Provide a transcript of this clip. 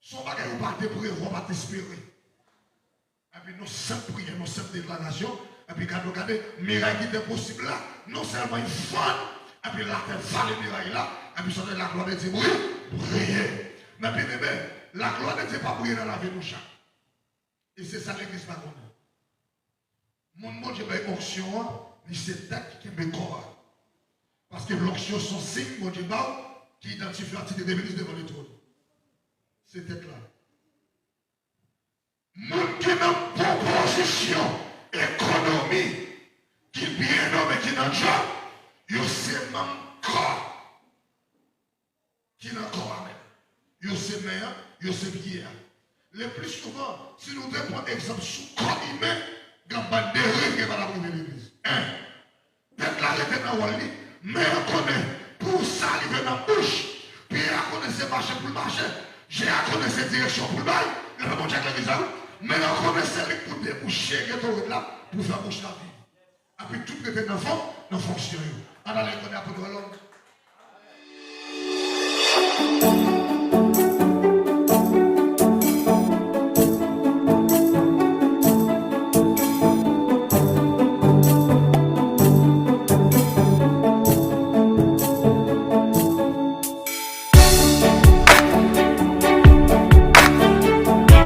Son bagage ou pas te prévoir, pas t'espérer. Et puis nous sommes prières, nous sommes déclarations. Et puis quand nous regardons, miracle qui était possible là, non seulement il faut, et puis là, tu vas le miracle là, et puis ça la gloire de Dieu, briller. Mais bien aimé, la gloire de Dieu pas briller dans la vie de nous chaque. Et c'est ça l'église pas connaît. Mon monde, j'ai pas onction, c'est tête qui me corps. Parce que l'onction, son signe, mon Dieu, qui identifie l'artiste de l'église devant le trône. C'est tête là. Mon qui est dans proposition, économie, qui est bien nommé, qui est dans le job, il c'est même corps. Qui est dans le corps, amen. Il c'est meilleur, il c'est bien. Le plus souvent, si nous devons prendre exemple sous corps humain, il y a un dérive qui va la priver l'église. Peut-être là, il est dans le lit, mais on connaît, pour ça, il est dans la bouche, puis on connaît ses marchés pour le marché, j'ai connaît ses directions pour le bail, il va monter avec l'église. Mais on connaît celle pour déboucher, qui est là, pour faire boucher la vie. Et puis tout le monde enfant, nous fonctionnons. On a les connaître pour l'homme.